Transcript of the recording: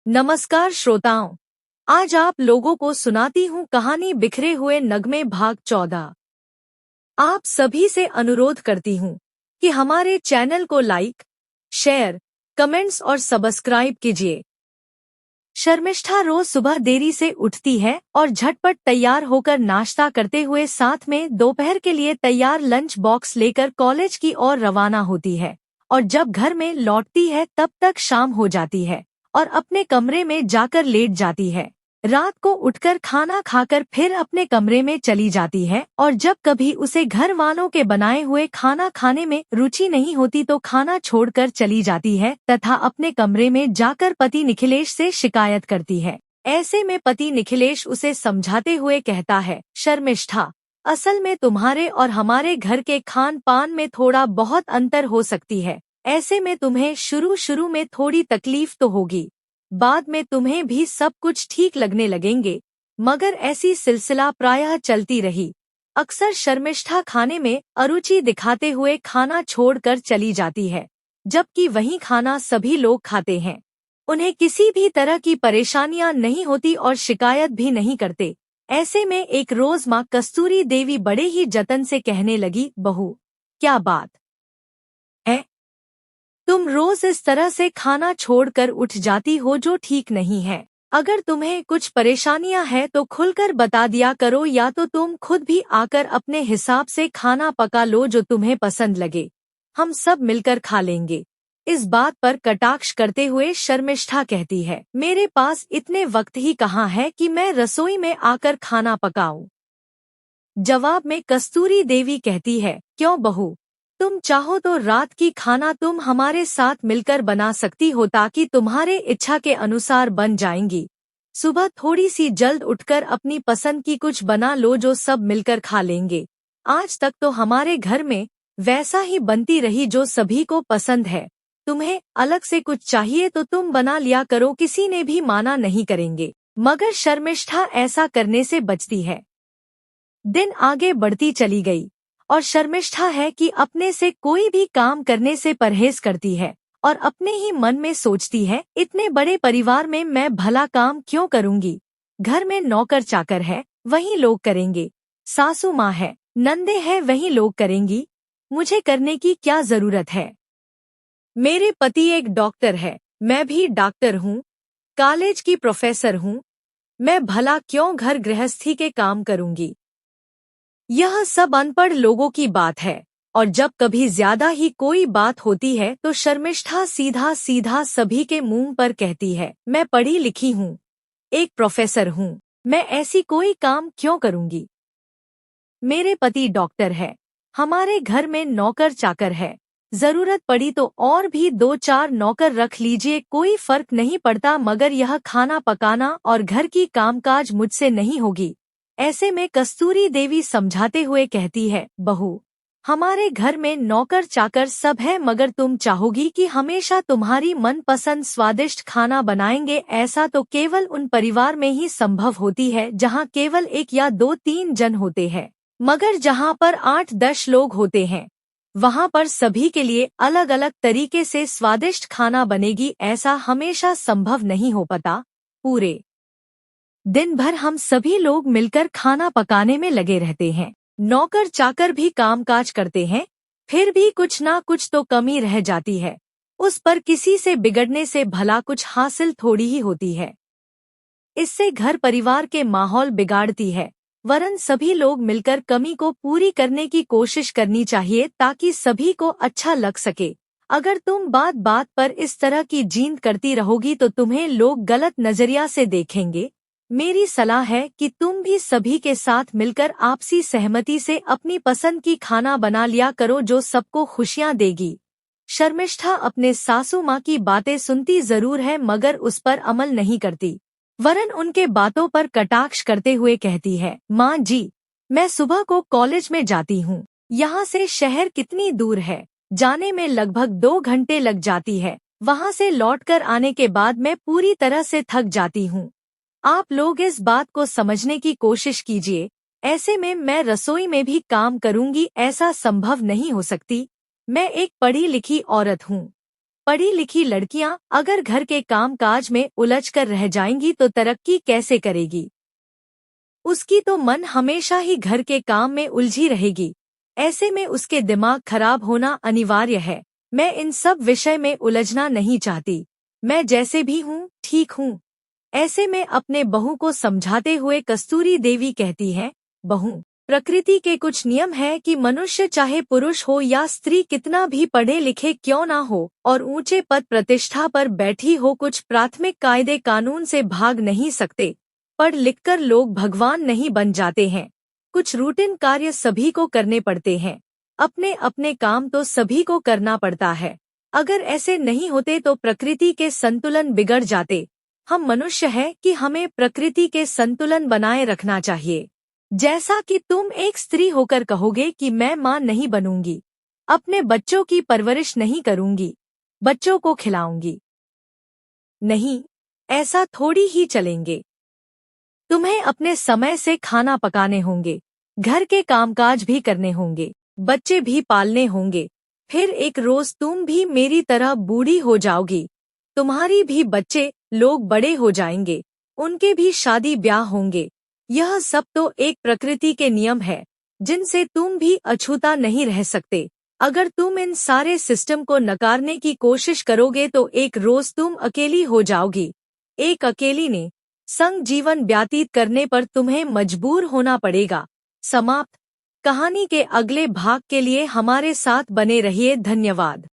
नमस्कार श्रोताओं। आज आप लोगों को सुनाती हूँ कहानी बिखरे हुए नगमे भाग 14। आप सभी से अनुरोध करती हूँ कि हमारे चैनल को लाइक, शेयर, कमेंट्स और सब्सक्राइब कीजिए। शर्मिष्ठा रोज सुबह देरी से उठती है और झटपट तैयार होकर नाश्ता करते हुए साथ में दोपहर के लिए तैयार लंच बॉक्स लेकर कॉलेज की ओर रवाना होती है और जब घर में लौटती है तब तक शाम हो जाती है और अपने कमरे में जाकर लेट जाती है। रात को उठकर खाना खाकर फिर अपने कमरे में चली जाती है और जब कभी उसे घर वालों के बनाए हुए खाना खाने में रुचि नहीं होती तो खाना छोड़कर चली जाती है तथा अपने कमरे में जाकर पति निखिलेश से शिकायत करती है। ऐसे में पति निखिलेश उसे समझाते हुए कहता है, शर्मिष्ठा, असल में तुम्हारे और हमारे घर के खान पान में थोड़ा बहुत अंतर हो सकती है। ऐसे में तुम्हें शुरू में थोड़ी तकलीफ तो होगी, बाद में तुम्हें भी सब कुछ ठीक लगने लगेंगे, मगर ऐसी सिलसिला प्रायः चलती रही। अक्सर शर्मिष्ठा खाने में अरुचि दिखाते हुए खाना छोड़कर चली जाती है, जबकि वही खाना सभी लोग खाते हैं। उन्हें किसी भी तरह की परेशानियां नहीं होती और शिकायत भी नहीं करते। ऐसे में एक रोज माँ कस्तूरी देवी बड़े ही जतन से कहने लगी, बहू, क्या बात है, तुम रोज इस तरह से खाना छोड़कर उठ जाती हो जो ठीक नहीं है। अगर तुम्हें कुछ परेशानियां हैं तो खुलकर बता दिया करो, या तो तुम खुद भी आकर अपने हिसाब से खाना पका लो जो तुम्हें पसंद लगे, हम सब मिलकर खा लेंगे। इस बात पर कटाक्ष करते हुए शर्मिष्ठा कहती है, मेरे पास इतने वक्त ही कहाँ है कि मैं रसोई में आकर खाना पकाऊं। जवाब में कस्तूरी देवी कहती है, क्यों बहू, तुम चाहो तो रात की खाना तुम हमारे साथ मिलकर बना सकती हो ताकि तुम्हारे इच्छा के अनुसार बन जाएंगी। सुबह थोड़ी सी जल्द उठकर अपनी पसंद की कुछ बना लो जो सब मिलकर खा लेंगे। आज तक तो हमारे घर में वैसा ही बनती रही जो सभी को पसंद है। तुम्हें अलग से कुछ चाहिए तो तुम बना लिया करो, किसी ने भी माना नहीं करेंगे। मगर शर्मिष्ठा ऐसा करने से बचती है। दिन आगे बढ़ती चली गई और शर्मिष्ठा है कि अपने से कोई भी काम करने से परहेज करती है और अपने ही मन में सोचती है, इतने बड़े परिवार में मैं भला काम क्यों करूंगी। घर में नौकर चाकर है, वही लोग करेंगे। सासू माँ है, नंदे हैं, वही लोग करेंगी। मुझे करने की क्या जरूरत है। मेरे पति एक डॉक्टर है, मैं भी डॉक्टर हूँ, कॉलेज की प्रोफेसर हूँ, मैं भला क्यों घर गृहस्थी के काम करूंगी। यह सब अनपढ़ लोगों की बात है और जब कभी ज्यादा ही कोई बात होती है तो शर्मिष्ठा सीधा सीधा सभी के मुंह पर कहती है, मैं पढ़ी लिखी हूँ, एक प्रोफेसर हूँ, मैं ऐसी कोई काम क्यों करूंगी। मेरे पति डॉक्टर है, हमारे घर में नौकर चाकर है, जरूरत पड़ी तो और भी 2-4 नौकर रख लीजिए, कोई फर्क नहीं पड़ता, मगर यह खाना पकाना और घर की कामकाज मुझसे नहीं होगी। ऐसे में कस्तूरी देवी समझाते हुए कहती है, बहू, हमारे घर में नौकर चाकर सब है, मगर तुम चाहोगी कि हमेशा तुम्हारी मनपसंद स्वादिष्ट खाना बनाएंगे, ऐसा तो केवल उन परिवार में ही संभव होती है जहाँ केवल 1 या 2-3 जन होते हैं। मगर जहाँ पर 8-10 लोग होते हैं वहाँ पर सभी के लिए अलग अलग तरीके से स्वादिष्ट खाना बनेगी, ऐसा हमेशा संभव नहीं हो पाता। पूरे दिन भर हम सभी लोग मिलकर खाना पकाने में लगे रहते हैं, नौकर चाकर भी कामकाज करते हैं, फिर भी कुछ ना कुछ तो कमी रह जाती है। उस पर किसी से बिगड़ने से भला कुछ हासिल थोड़ी ही होती है। इससे घर परिवार के माहौल बिगाड़ती है, वरन सभी लोग मिलकर कमी को पूरी करने की कोशिश करनी चाहिए ताकि सभी को अच्छा लग सके। अगर तुम बात बात पर इस तरह की जींद करती रहोगी तो तुम्हें लोग गलत नजरिया से देखेंगे। मेरी सलाह है कि तुम भी सभी के साथ मिलकर आपसी सहमति से अपनी पसंद की खाना बना लिया करो जो सबको खुशियां देगी। शर्मिष्ठा अपने सासू माँ की बातें सुनती जरूर है मगर उस पर अमल नहीं करती, वरन उनके बातों पर कटाक्ष करते हुए कहती है, माँ जी, मैं सुबह को कॉलेज में जाती हूँ, यहाँ से शहर कितनी दूर है, जाने में लगभग 2 घंटे लग जाती है, वहाँ से लौटकर आने के बाद मैं पूरी तरह से थक जाती हूँ। आप लोग इस बात को समझने की कोशिश कीजिए। ऐसे में मैं रसोई में भी काम करूंगी, ऐसा संभव नहीं हो सकती। मैं एक पढ़ी लिखी औरत हूँ। पढ़ी लिखी लड़कियां अगर घर के काम काज में उलझ कर रह जाएंगी तो तरक्की कैसे करेगी। उसकी तो मन हमेशा ही घर के काम में उलझी रहेगी। ऐसे में उसके दिमाग खराब होना अनिवार्य है। मैं इन सब विषय में उलझना नहीं चाहती। मैं जैसे भी हूँ ठीक हूँ। ऐसे में अपने बहू को समझाते हुए कस्तूरी देवी कहती है, बहू, प्रकृति के कुछ नियम है कि मनुष्य चाहे पुरुष हो या स्त्री कितना भी पढ़े लिखे क्यों ना हो और ऊंचे पद प्रतिष्ठा पर बैठी हो, कुछ प्राथमिक कायदे कानून से भाग नहीं सकते। पढ़ लिखकर लोग भगवान नहीं बन जाते हैं। कुछ रूटीन कार्य सभी को करने पड़ते हैं। अपने अपने काम तो सभी को करना पड़ता है। अगर ऐसे नहीं होते तो प्रकृति के संतुलन बिगड़ जाते। हम मनुष्य हैं कि हमें प्रकृति के संतुलन बनाए रखना चाहिए। जैसा कि तुम एक स्त्री होकर कहोगे कि मैं मां नहीं बनूंगी, अपने बच्चों की परवरिश नहीं करूंगी, बच्चों को खिलाऊंगी, नहीं, ऐसा थोड़ी ही चलेंगे। तुम्हें अपने समय से खाना पकाने होंगे, घर के कामकाज भी करने होंगे, बच्चे भी पालने होंगे। फिर एक रोज तुम भी मेरी तरह बूढ़ी हो जाओगी। तुम्हारी भी बच्चे लोग बड़े हो जाएंगे, उनके भी शादी ब्याह होंगे। यह सब तो एक प्रकृति के नियम है जिनसे तुम भी अछूता नहीं रह सकते। अगर तुम इन सारे सिस्टम को नकारने की कोशिश करोगे तो एक रोज तुम अकेली हो जाओगी। एक अकेली ने संग जीवन व्यतीत करने पर तुम्हें मजबूर होना पड़ेगा। समाप्त। कहानी के अगले भाग के लिए हमारे साथ बने रहिए। धन्यवाद।